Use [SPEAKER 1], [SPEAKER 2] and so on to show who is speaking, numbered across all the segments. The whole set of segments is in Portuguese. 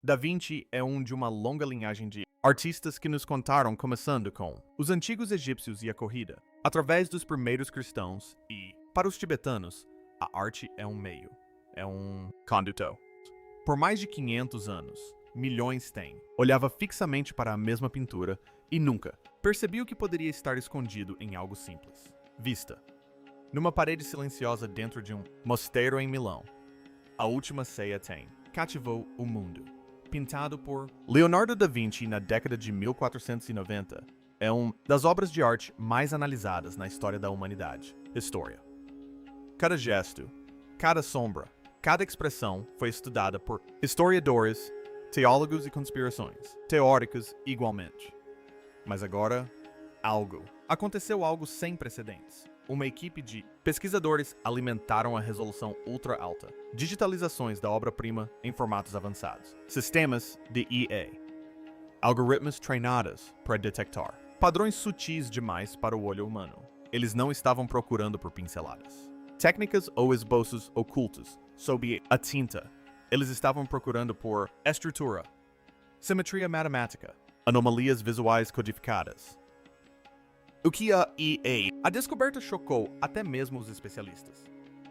[SPEAKER 1] Da Vinci é um de uma longa linhagem de artistas que nos contaram, começando com os antigos egípcios e a corrida, através dos primeiros cristãos e, para os tibetanos, a arte é um meio, é um condutor. Por mais de 500 anos, milhões têm. Olhava fixamente para a mesma pintura e nunca percebia o que poderia estar escondido em algo simples. Vista. Numa parede silenciosa dentro de um mosteiro em Milão, a Última Ceia cativou o mundo. Pintado por Leonardo da Vinci na década de 1490, é uma das obras de arte mais analisadas na história da humanidade. História. Cada gesto, cada sombra, cada expressão foi estudada por historiadores, teólogos e conspirações, teóricos igualmente. Mas agora, aconteceu algo sem precedentes. Uma equipe de pesquisadores alimentaram a resolução ultra alta, digitalizações da obra-prima em formatos avançados, sistemas de IA, algoritmos treinados para detectar padrões sutis demais para o olho humano. Eles não estavam procurando por pinceladas, técnicas ou esboços ocultos sob a tinta. Eles estavam procurando por estrutura, simetria matemática, anomalias visuais codificadas. O que a descoberta chocou até mesmo os especialistas.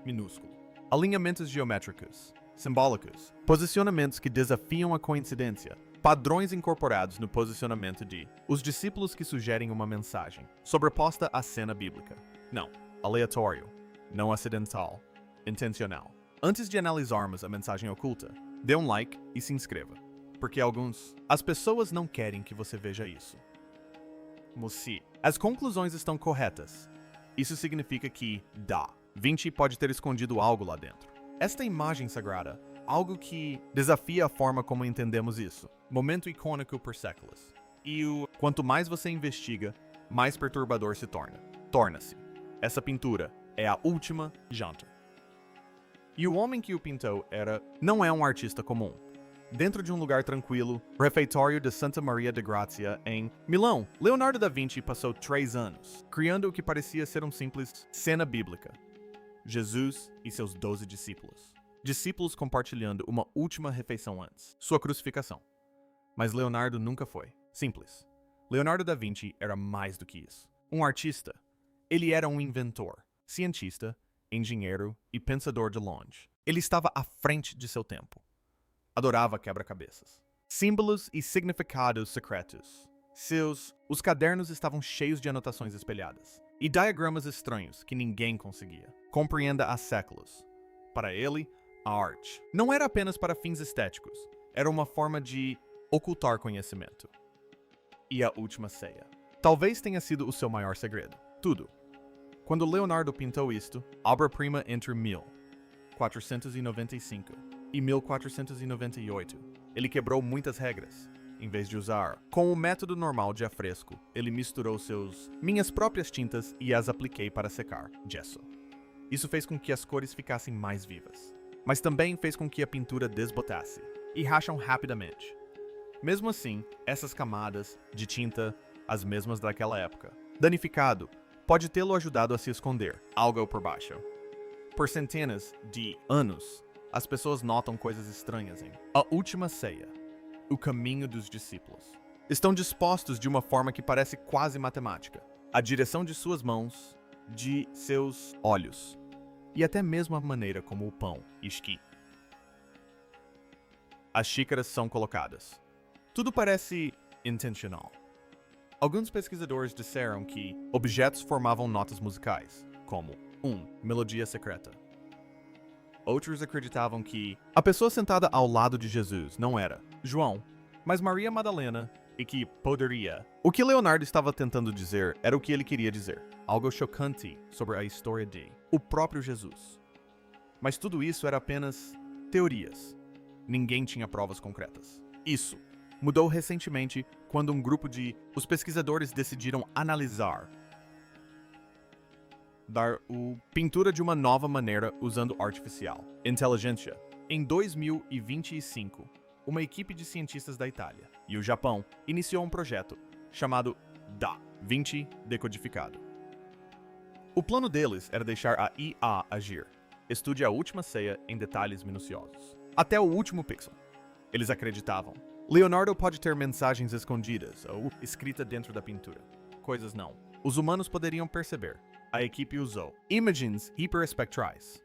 [SPEAKER 1] Minúsculo. Alinhamentos geométricos, simbólicos, posicionamentos que desafiam a coincidência, padrões incorporados no posicionamento de os discípulos que sugerem uma mensagem, sobreposta à cena bíblica. Não, aleatório, não acidental, intencional. Antes de analisarmos a mensagem oculta, dê um like e se inscreva, porque as pessoas não querem que você veja isso. Se as conclusões estão corretas, isso significa que Da Vinci pode ter escondido algo lá dentro. Esta imagem sagrada, algo que desafia a forma como entendemos isso, momento icônico por séculos. E quanto mais você investiga, mais perturbador se torna-se. Essa pintura é a última janta. E o homem que o pintou não é um artista comum. Dentro de um lugar tranquilo, refeitório de Santa Maria de Grazia, em Milão, Leonardo da Vinci passou 3 anos, criando o que parecia ser uma simples cena bíblica. Jesus e seus 12 discípulos. Discípulos compartilhando uma última refeição antes, sua crucificação. Mas Leonardo nunca foi simples. Leonardo da Vinci era mais do que isso. Um artista. Ele era um inventor, cientista, engenheiro e pensador de longe. Ele estava à frente de seu tempo. Adorava quebra-cabeças, símbolos e significados secretos. Os cadernos estavam cheios de anotações espelhadas e diagramas estranhos que ninguém conseguia. Compreenda há séculos. Para ele, a arte não era apenas para fins estéticos, era uma forma de ocultar conhecimento. E a Última Ceia talvez tenha sido o seu maior segredo. Tudo. Quando Leonardo pintou isto, obra-prima entre 1495 e 1498, ele quebrou muitas regras. Em vez de usar com o método normal de afresco, ele misturou minhas próprias tintas e as apliquei para secar, gesso. Isso fez com que as cores ficassem mais vivas, mas também fez com que a pintura desbotasse e racham rapidamente. Mesmo assim, essas camadas de tinta, as mesmas daquela época, danificado, pode tê-lo ajudado a se esconder, algo por baixo. Por centenas de anos, as pessoas notam coisas estranhas em A Última Ceia, o caminho dos discípulos. Estão dispostos de uma forma que parece quase matemática. A direção de suas mãos, de seus olhos, e até mesmo a maneira como o pão esqui. As xícaras são colocadas. Tudo parece intencional. Alguns pesquisadores disseram que objetos formavam notas musicais, como melodia secreta. Outros acreditavam que a pessoa sentada ao lado de Jesus não era João, mas Maria Madalena, e que poderia. O que Leonardo estava tentando dizer era o que ele queria dizer, algo chocante sobre a história de o próprio Jesus. Mas tudo isso era apenas teorias. Ninguém tinha provas concretas. Isso mudou recentemente quando um grupo de pesquisadores decidiram dar a pintura de uma nova maneira usando artificial inteligência. Em 2025, uma equipe de cientistas da Itália e o Japão iniciou um projeto chamado Da Vinci Decodificado. O plano deles era deixar a IA agir. Estude a Última Ceia em detalhes minuciosos, até o último pixel. Eles acreditavam. Leonardo pode ter mensagens escondidas ou escrita dentro da pintura. Coisas não. Os humanos poderiam perceber. A equipe usou imagens hiperespectrais,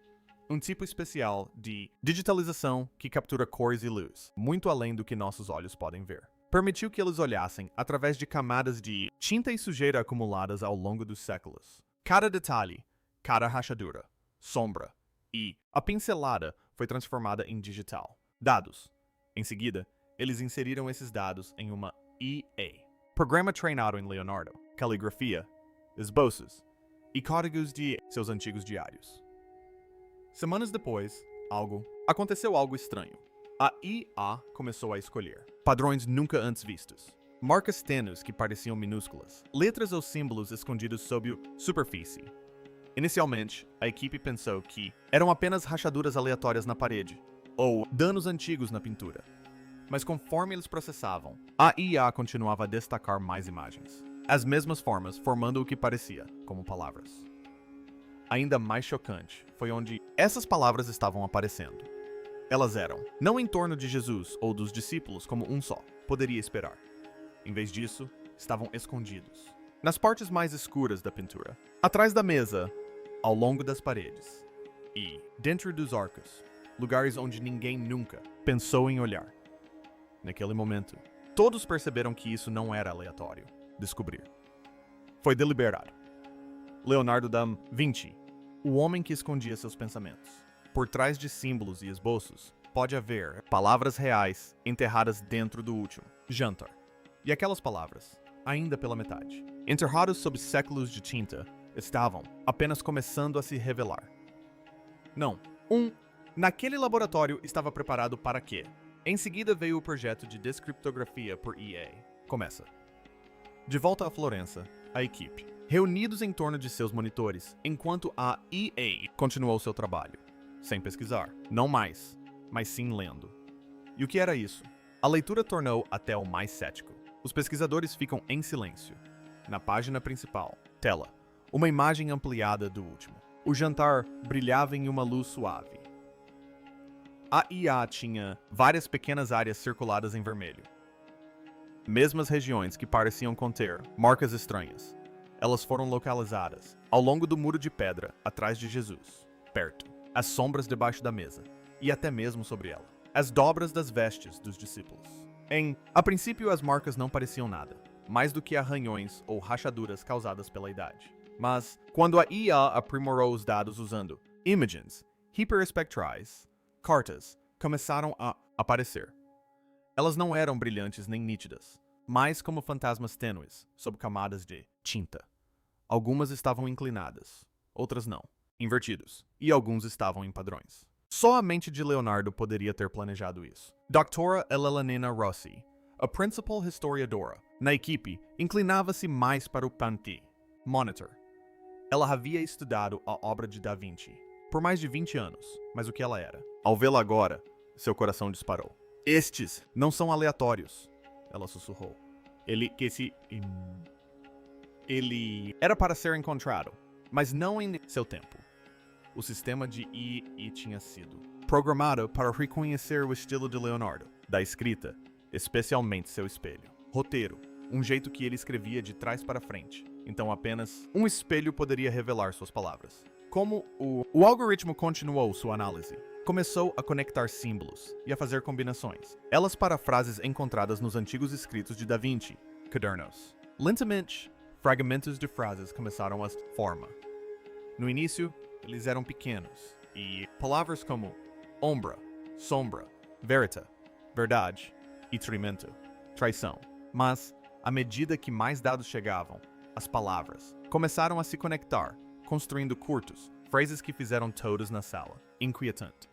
[SPEAKER 1] um tipo especial de digitalização que captura cores e luz, muito além do que nossos olhos podem ver. Permitiu que eles olhassem através de camadas de tinta e sujeira acumuladas ao longo dos séculos. Cada detalhe, cada rachadura, sombra e a pincelada foi transformada em digital. Dados. Em seguida, eles inseriram esses dados em uma EA, programa treinado em Leonardo, caligrafia, esboços e códigos de seus antigos diários. Semanas depois, aconteceu algo estranho. A IA começou a escolher padrões nunca antes vistos. Marcas tênues que pareciam minúsculas, letras ou símbolos escondidos sob a superfície. Inicialmente, a equipe pensou que eram apenas rachaduras aleatórias na parede, ou danos antigos na pintura. Mas conforme eles processavam, a IA continuava a destacar mais imagens. As mesmas formas, formando o que parecia como palavras. Ainda mais chocante foi onde essas palavras estavam aparecendo. Elas eram, não em torno de Jesus ou dos discípulos como um só, poderia esperar. Em vez disso, estavam escondidos. Nas partes mais escuras da pintura, atrás da mesa, ao longo das paredes e dentro dos arcos, lugares onde ninguém nunca pensou em olhar. Naquele momento, todos perceberam que isso não era aleatório. Descobrir. Foi deliberado. Leonardo da Vinci, o homem que escondia seus pensamentos. Por trás de símbolos e esboços, pode haver palavras reais enterradas dentro do último jantar. E aquelas palavras, ainda pela metade, enterradas sob séculos de tinta, estavam apenas começando a se revelar. Não. Naquele laboratório estava preparado para quê? Em seguida veio o projeto de descriptografia por EA. Começa. De volta a Florença, a equipe, reunidos em torno de seus monitores, enquanto a EA continuou seu trabalho. Sem pesquisar, não mais, mas sim lendo. E o que era isso? A leitura tornou até o mais cético. Os pesquisadores ficam em silêncio. Na página principal, tela, uma imagem ampliada do último. O jantar brilhava em uma luz suave. A IA tinha várias pequenas áreas circuladas em vermelho. Mesmas regiões que pareciam conter marcas estranhas. Elas foram localizadas ao longo do muro de pedra atrás de Jesus, perto, as sombras debaixo da mesa e até mesmo sobre ela, as dobras das vestes dos discípulos. A princípio, as marcas não pareciam nada, mais do que arranhões ou rachaduras causadas pela idade. Mas, quando a IA aprimorou os dados usando imagens hiperespectrais, cartas começaram a aparecer. Elas não eram brilhantes nem nítidas, mas como fantasmas tênues, sob camadas de tinta. Algumas estavam inclinadas, outras não, invertidos, e alguns estavam em padrões. Só a mente de Leonardo poderia ter planejado isso. Doutora Elelena Rossi, a principal historiadora na equipe, inclinava-se mais para o Panti, Monitor. Ela havia estudado a obra de Da Vinci por mais de 20 anos, mas o que ela era? Ao vê-la agora, seu coração disparou. Estes não são aleatórios, ela sussurrou. Ele era para ser encontrado, mas não em seu tempo. O sistema de II tinha sido programado para reconhecer o estilo de Leonardo, da escrita, especialmente seu espelho. Roteiro, um jeito que ele escrevia de trás para frente, então apenas um espelho poderia revelar suas palavras. Como o algoritmo continuou sua análise, começou a conectar símbolos e a fazer combinações, elas para frases encontradas nos antigos escritos de Da Vinci, cadernos. Lentamente, fragmentos de frases começaram a formar. No início, eles eram pequenos, e palavras como ombra, sombra, verita, verdade e trimento, traição. Mas, à medida que mais dados chegavam, as palavras começaram a se conectar, construindo curtos, frases que fizeram todos na sala. Inquietante.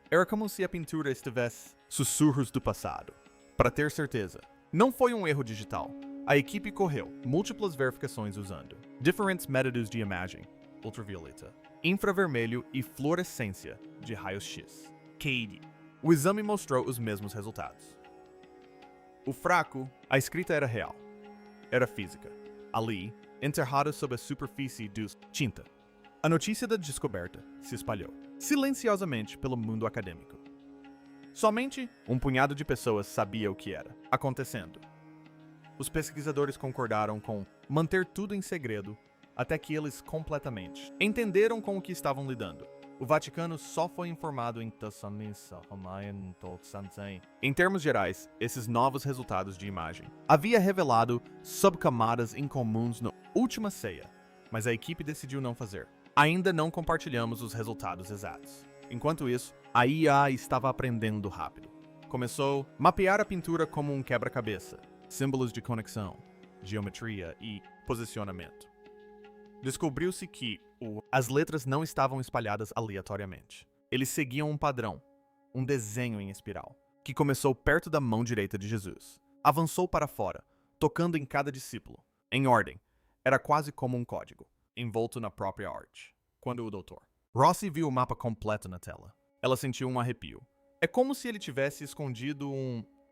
[SPEAKER 1] Era como se a pintura estivesse sussurros do passado. Para ter certeza, não foi um erro digital. A equipe correu múltiplas verificações usando diferentes métodos de imagem, ultravioleta, infravermelho e fluorescência de raios-x. Cade. O exame mostrou os mesmos resultados. O fraco, a escrita era real. Era física. Ali, enterrada sob a superfície dos tinta. A notícia da descoberta se espalhou, silenciosamente pelo mundo acadêmico. Somente um punhado de pessoas sabia o que era acontecendo. Os pesquisadores concordaram com manter tudo em segredo até que eles completamente entenderam com o que estavam lidando. O Vaticano só foi informado em termos gerais, esses novos resultados de imagem havia revelado subcamadas incomuns na última ceia, mas a equipe decidiu não fazer. Ainda não compartilhamos os resultados exatos. Enquanto isso, a IA estava aprendendo rápido. Começou a mapear a pintura como um quebra-cabeça, símbolos de conexão, geometria e posicionamento. Descobriu-se que as letras não estavam espalhadas aleatoriamente. Eles seguiam um padrão, um desenho em espiral, que começou perto da mão direita de Jesus. Avançou para fora, tocando em cada discípulo, em ordem. Era quase como um código, envolto na própria arte. Quando o Dr. Rossi viu o mapa completo na tela, ela sentiu um arrepio. É como se ele tivesse escondido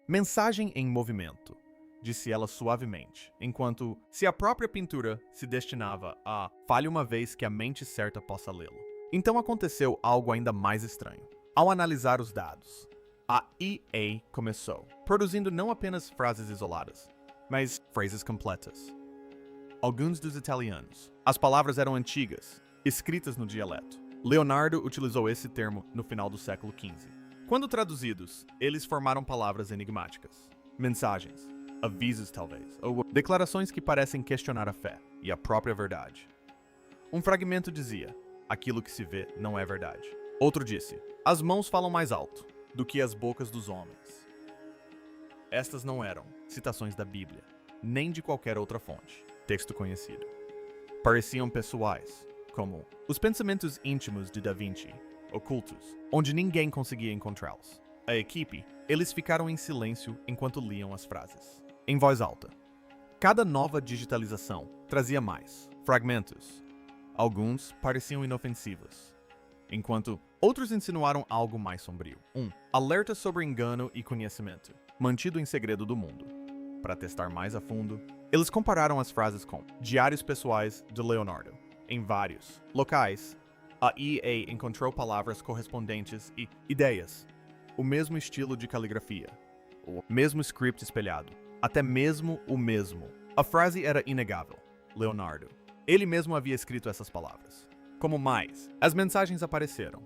[SPEAKER 1] mensagem em movimento, disse ela suavemente, enquanto se a própria pintura se destinava a falhe uma vez que a mente certa possa lê-lo. Então aconteceu algo ainda mais estranho. Ao analisar os dados, a EA começou, produzindo não apenas frases isoladas, mas frases completas. Alguns dos italianos, as palavras eram antigas, escritas no dialeto. Leonardo utilizou esse termo no final do século XV. Quando traduzidos, eles formaram palavras enigmáticas, mensagens, avisos talvez, ou declarações que parecem questionar a fé e a própria verdade. Um fragmento dizia, aquilo que se vê não é verdade. Outro disse, as mãos falam mais alto do que as bocas dos homens. Estas não eram citações da Bíblia, nem de qualquer outra fonte, texto conhecido. Pareciam pessoais, como os pensamentos íntimos de Da Vinci, ocultos, onde ninguém conseguia encontrá-los. A equipe, eles ficaram em silêncio enquanto liam as frases, em voz alta. Cada nova digitalização trazia mais fragmentos. Alguns pareciam inofensivos, enquanto outros insinuaram algo mais sombrio. Alerta sobre engano e conhecimento, mantido em segredo do mundo. Para testar mais a fundo, eles compararam as frases com diários pessoais de Leonardo. Em vários locais, a EA encontrou palavras correspondentes e ideias, o mesmo estilo de caligrafia, o mesmo script espelhado, até mesmo o mesmo. A frase era inegável. Leonardo. Ele mesmo havia escrito essas palavras. Como mais, as mensagens apareceram.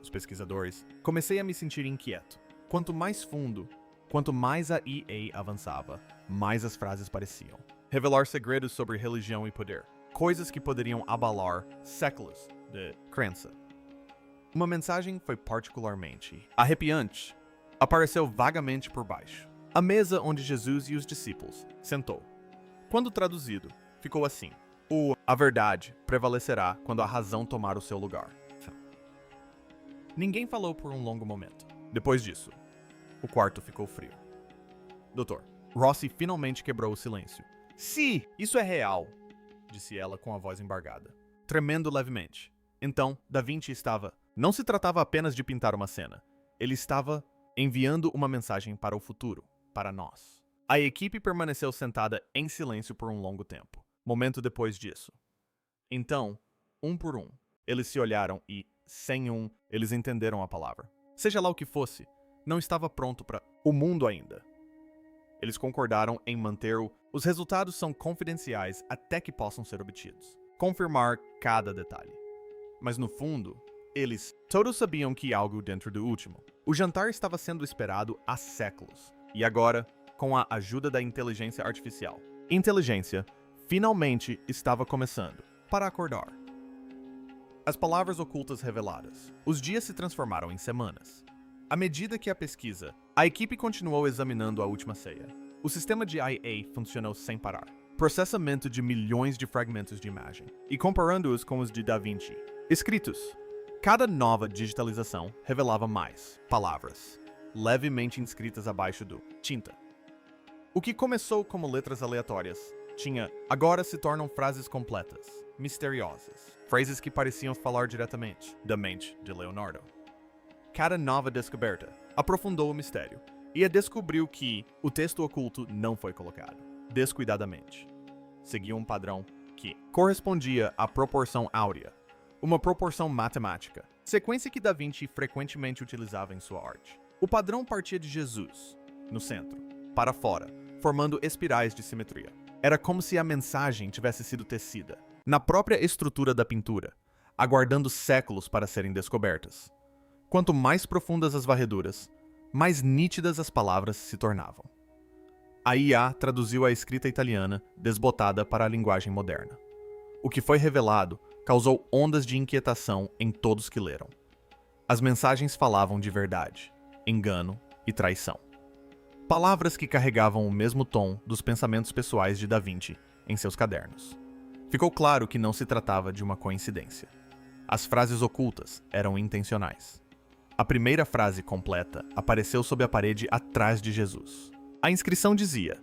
[SPEAKER 1] Os pesquisadores, comecei a me sentir inquieto. Quanto mais fundo, quanto mais a EA avançava, mais as frases pareciam revelar segredos sobre religião e poder, coisas que poderiam abalar séculos de crença. Uma mensagem foi particularmente arrepiante. Apareceu vagamente por baixo. A mesa onde Jesus e os discípulos sentou. Quando traduzido, ficou assim: a verdade prevalecerá quando a razão tomar o seu lugar. Ninguém falou por um longo momento. Depois disso, o quarto ficou frio. Doutor, Rossi finalmente quebrou o silêncio. Sim, isso é real, disse ela com a voz embargada, tremendo levemente. Então, Da Vinci estava... Não se tratava apenas de pintar uma cena. Ele estava enviando uma mensagem para o futuro, para nós. A equipe permaneceu sentada em silêncio por um longo tempo. Momento depois disso. Então, um por um, eles se olharam e, sem eles entenderam a palavra. Seja lá o que fosse, não estava pronto para o mundo ainda. Eles concordaram em manter os resultados são confidenciais até que possam ser obtidos. Confirmar cada detalhe. Mas no fundo, eles todos sabiam que algo dentro do último. O jantar estava sendo esperado há séculos. E agora, com a ajuda da inteligência artificial, inteligência finalmente estava começando para acordar. As palavras ocultas reveladas. Os dias se transformaram em semanas. À medida que a equipe continuou examinando a última ceia. O sistema de IA funcionou sem parar. Processamento de milhões de fragmentos de imagem e comparando-os com os de Da Vinci. Escritos. Cada nova digitalização revelava mais palavras, levemente inscritas abaixo do tinta. O que começou como letras aleatórias agora se tornam frases completas, misteriosas, frases que pareciam falar diretamente da mente de Leonardo. Cada nova descoberta aprofundou o mistério e descobriu que o texto oculto não foi colocado descuidadamente. Seguia um padrão que correspondia à proporção áurea, uma proporção matemática, sequência que Da Vinci frequentemente utilizava em sua arte. O padrão partia de Jesus, no centro, para fora, formando espirais de simetria. Era como se a mensagem tivesse sido tecida, na própria estrutura da pintura, aguardando séculos para serem descobertas. Quanto mais profundas as varreduras, mais nítidas as palavras se tornavam. A IA traduziu a escrita italiana desbotada para a linguagem moderna. O que foi revelado causou ondas de inquietação em todos que leram. As mensagens falavam de verdade, engano e traição. Palavras que carregavam o mesmo tom dos pensamentos pessoais de Da Vinci em seus cadernos. Ficou claro que não se tratava de uma coincidência. As frases ocultas eram intencionais. A primeira frase completa apareceu sob a parede atrás de Jesus. A inscrição dizia: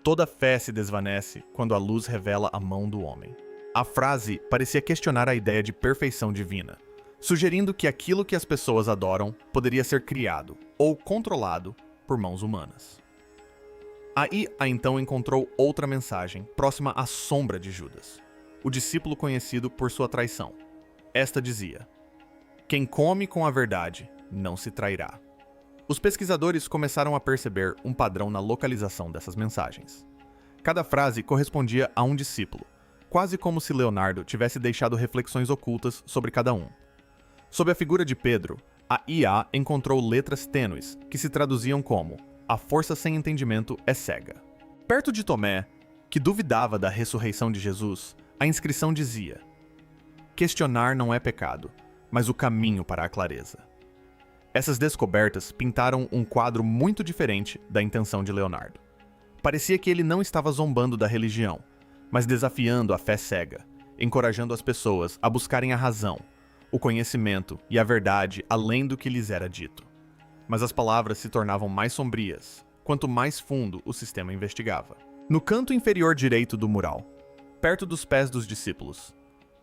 [SPEAKER 1] "Toda fé se desvanece quando a luz revela a mão do homem." A frase parecia questionar a ideia de perfeição divina, sugerindo que aquilo que as pessoas adoram poderia ser criado ou controlado por mãos humanas. Aí a então encontrou outra mensagem próxima à sombra de Judas, o discípulo conhecido por sua traição. Esta dizia: "Quem come com a verdade não se trairá." Os pesquisadores começaram a perceber um padrão na localização dessas mensagens. Cada frase correspondia a um discípulo, quase como se Leonardo tivesse deixado reflexões ocultas sobre cada um. Sob a figura de Pedro, a IA encontrou letras tênues que se traduziam como: "A força sem entendimento é cega." Perto de Tomé, que duvidava da ressurreição de Jesus, a inscrição dizia: "Questionar não é pecado, mas o caminho para a clareza." Essas descobertas pintaram um quadro muito diferente da intenção de Leonardo. Parecia que ele não estava zombando da religião, mas desafiando a fé cega, encorajando as pessoas a buscarem a razão, o conhecimento e a verdade além do que lhes era dito. Mas as palavras se tornavam mais sombrias, quanto mais fundo o sistema investigava. No canto inferior direito do mural, perto dos pés dos discípulos,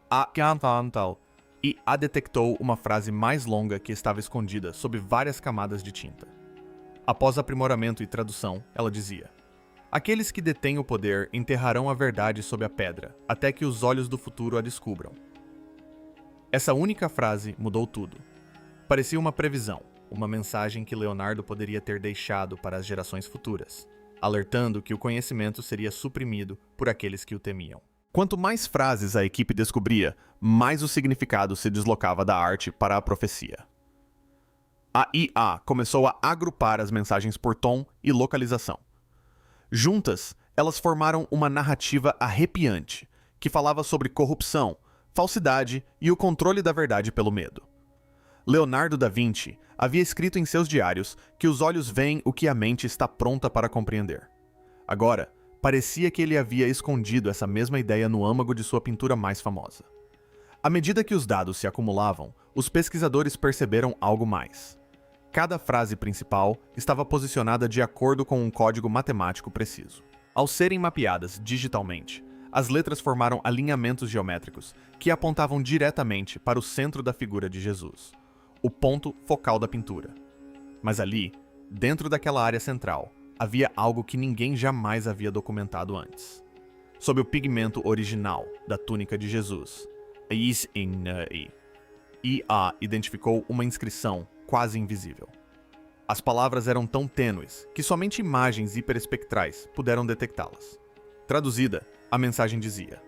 [SPEAKER 1] a detectou uma frase mais longa que estava escondida sob várias camadas de tinta. Após aprimoramento e tradução, ela dizia: "Aqueles que detêm o poder enterrarão a verdade sob a pedra, até que os olhos do futuro a descubram." Essa única frase mudou tudo. Parecia uma previsão, uma mensagem que Leonardo poderia ter deixado para as gerações futuras, alertando que o conhecimento seria suprimido por aqueles que o temiam. Quanto mais frases a equipe descobria, mais o significado se deslocava da arte para a profecia. A IA começou a agrupar as mensagens por tom e localização. Juntas, elas formaram uma narrativa arrepiante, que falava sobre corrupção, falsidade e o controle da verdade pelo medo. Leonardo da Vinci havia escrito em seus diários que os olhos veem o que a mente está pronta para compreender. Agora, parecia que ele havia escondido essa mesma ideia no âmago de sua pintura mais famosa. À medida que os dados se acumulavam, os pesquisadores perceberam algo mais. Cada frase principal estava posicionada de acordo com um código matemático preciso. Ao serem mapeadas digitalmente, as letras formaram alinhamentos geométricos que apontavam diretamente para o centro da figura de Jesus, o ponto focal da pintura. Mas ali, dentro daquela área central, havia algo que ninguém jamais havia documentado antes. Sob o pigmento original da túnica de Jesus, IA identificou uma inscrição quase invisível. As palavras eram tão tênues que somente imagens hiperespectrais puderam detectá-las. Traduzida, a mensagem dizia: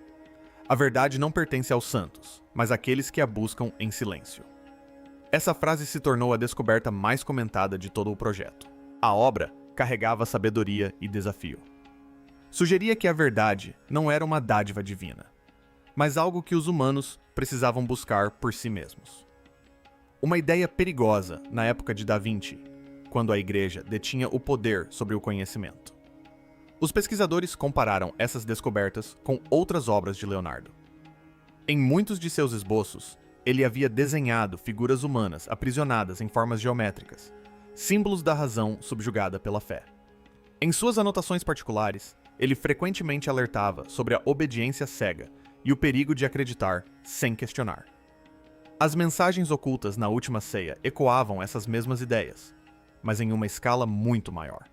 [SPEAKER 1] "A verdade não pertence aos santos, mas àqueles que a buscam em silêncio." Essa frase se tornou a descoberta mais comentada de todo o projeto. A obra carregava sabedoria e desafio. Sugeria que a verdade não era uma dádiva divina, mas algo que os humanos precisavam buscar por si mesmos. Uma ideia perigosa na época de Da Vinci, quando a Igreja detinha o poder sobre o conhecimento. Os pesquisadores compararam essas descobertas com outras obras de Leonardo. Em muitos de seus esboços, ele havia desenhado figuras humanas aprisionadas em formas geométricas, símbolos da razão subjugada pela fé. Em suas anotações particulares, ele frequentemente alertava sobre a obediência cega e o perigo de acreditar sem questionar. As mensagens ocultas na Última Ceia ecoavam essas mesmas ideias, mas em uma escala muito maior.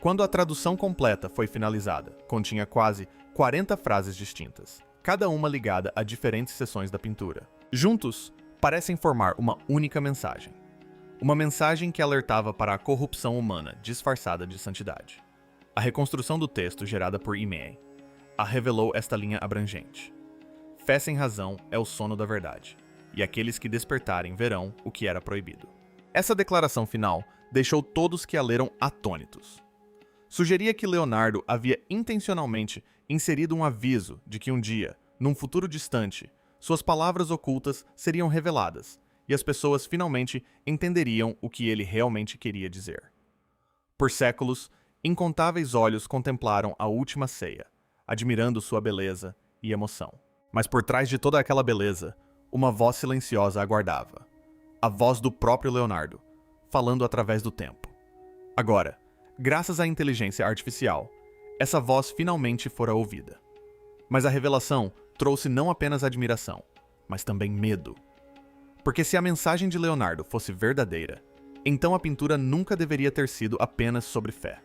[SPEAKER 1] Quando a tradução completa foi finalizada, continha quase 40 frases distintas, cada uma ligada a diferentes seções da pintura. Juntos, parecem formar uma única mensagem. Uma mensagem que alertava para a corrupção humana disfarçada de santidade. A reconstrução do texto, gerada por Imei, a revelou esta linha abrangente. Fé sem razão é o sono da verdade, e aqueles que despertarem verão o que era proibido. Essa declaração final deixou todos que a leram atônitos. Sugeria que Leonardo havia intencionalmente inserido um aviso de que um dia, num futuro distante, suas palavras ocultas seriam reveladas e as pessoas finalmente entenderiam o que ele realmente queria dizer. Por séculos, incontáveis olhos contemplaram a última ceia, admirando sua beleza e emoção. Mas por trás de toda aquela beleza, uma voz silenciosa aguardava. A voz do próprio Leonardo, falando através do tempo. Agora, graças à inteligência artificial, essa voz finalmente fora ouvida. Mas a revelação trouxe não apenas admiração, mas também medo. Porque se a mensagem de Leonardo fosse verdadeira, então a pintura nunca deveria ter sido apenas sobre fé.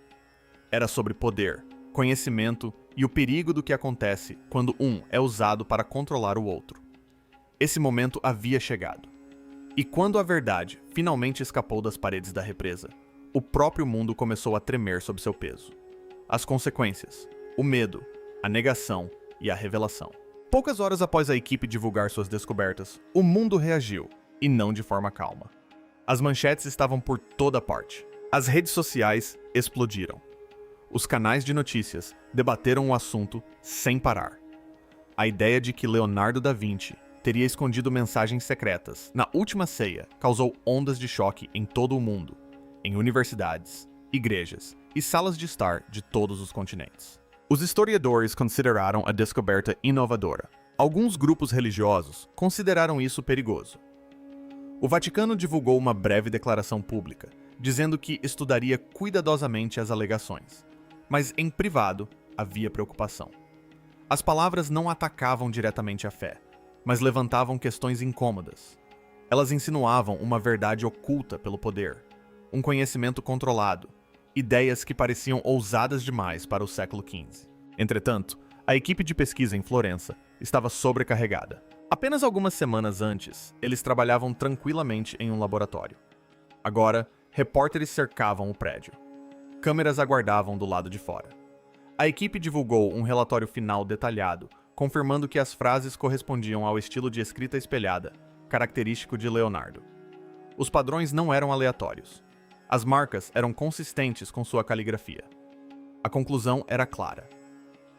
[SPEAKER 1] Era sobre poder, conhecimento e o perigo do que acontece quando um é usado para controlar o outro. Esse momento havia chegado. E quando a verdade finalmente escapou das paredes da represa, o próprio mundo começou a tremer sob seu peso. As consequências, o medo, a negação e a revelação. Poucas horas após a equipe divulgar suas descobertas, o mundo reagiu, e não de forma calma. As manchetes estavam por toda parte. As redes sociais explodiram. Os canais de notícias debateram o assunto sem parar. A ideia de que Leonardo da Vinci teria escondido mensagens secretas na última ceia causou ondas de choque em todo o mundo, em universidades, igrejas e salas de estar de todos os continentes. Os historiadores consideraram a descoberta inovadora. Alguns grupos religiosos consideraram isso perigoso. O Vaticano divulgou uma breve declaração pública, dizendo que estudaria cuidadosamente as alegações, mas em privado havia preocupação. As palavras não atacavam diretamente a fé, mas levantavam questões incômodas. Elas insinuavam uma verdade oculta pelo poder, um conhecimento controlado, ideias que pareciam ousadas demais para o século XV. Entretanto, a equipe de pesquisa em Florença estava sobrecarregada. Apenas algumas semanas antes, eles trabalhavam tranquilamente em um laboratório. Agora, repórteres cercavam o prédio. Câmeras aguardavam do lado de fora. A equipe divulgou um relatório final detalhado, confirmando que as frases correspondiam ao estilo de escrita espelhada, característico de Leonardo. Os padrões não eram aleatórios. As marcas eram consistentes com sua caligrafia. A conclusão era clara.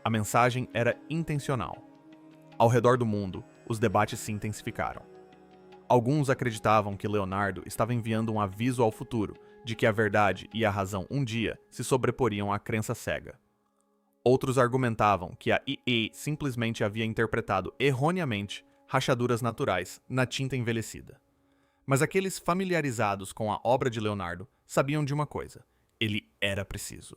[SPEAKER 1] A mensagem era intencional. Ao redor do mundo, os debates se intensificaram. Alguns acreditavam que Leonardo estava enviando um aviso ao futuro de que a verdade e a razão um dia se sobreporiam à crença cega. Outros argumentavam que a IA simplesmente havia interpretado erroneamente rachaduras naturais na tinta envelhecida. Mas aqueles familiarizados com a obra de Leonardo sabiam de uma coisa: ele era preciso.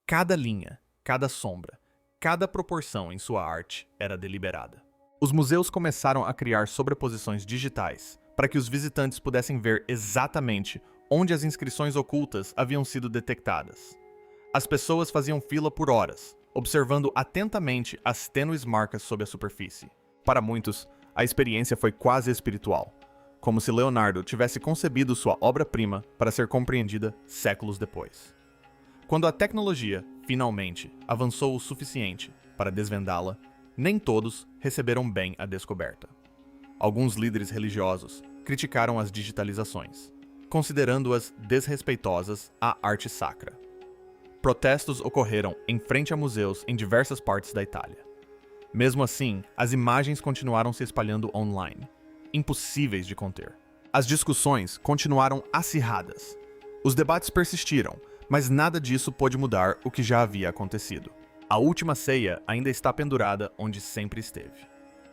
[SPEAKER 1] Cada linha, cada sombra, cada proporção em sua arte era deliberada. Os museus começaram a criar sobreposições digitais para que os visitantes pudessem ver exatamente onde as inscrições ocultas haviam sido detectadas. As pessoas faziam fila por horas, observando atentamente as tênues marcas sob a superfície. Para muitos, a experiência foi quase espiritual, como se Leonardo tivesse concebido sua obra-prima para ser compreendida séculos depois. Quando a tecnologia, finalmente, avançou o suficiente para desvendá-la, nem todos receberam bem a descoberta. Alguns líderes religiosos criticaram as digitalizações, considerando-as desrespeitosas à arte sacra. Protestos ocorreram em frente a museus em diversas partes da Itália. Mesmo assim, as imagens continuaram se espalhando online, impossíveis de conter. As discussões continuaram acirradas. Os debates persistiram, mas nada disso pôde mudar o que já havia acontecido. A última ceia ainda está pendurada onde sempre esteve.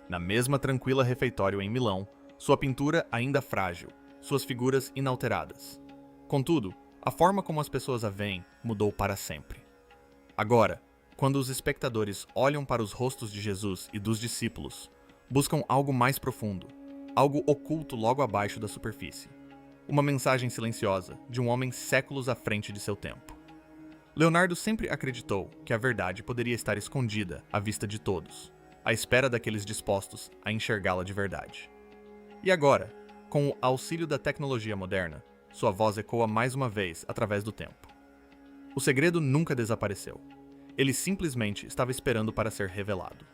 [SPEAKER 1] Na mesma tranquila refeitório em Milão, sua pintura ainda frágil, suas figuras inalteradas. Contudo, a forma como as pessoas a veem mudou para sempre. Agora, quando os espectadores olham para os rostos de Jesus e dos discípulos, buscam algo mais profundo, algo oculto logo abaixo da superfície. Uma mensagem silenciosa de um homem séculos à frente de seu tempo. Leonardo sempre acreditou que a verdade poderia estar escondida à vista de todos, à espera daqueles dispostos a enxergá-la de verdade. E agora, com o auxílio da tecnologia moderna, Sua voz ecoa mais uma vez através do tempo. O segredo nunca desapareceu. Ele simplesmente estava esperando para ser revelado.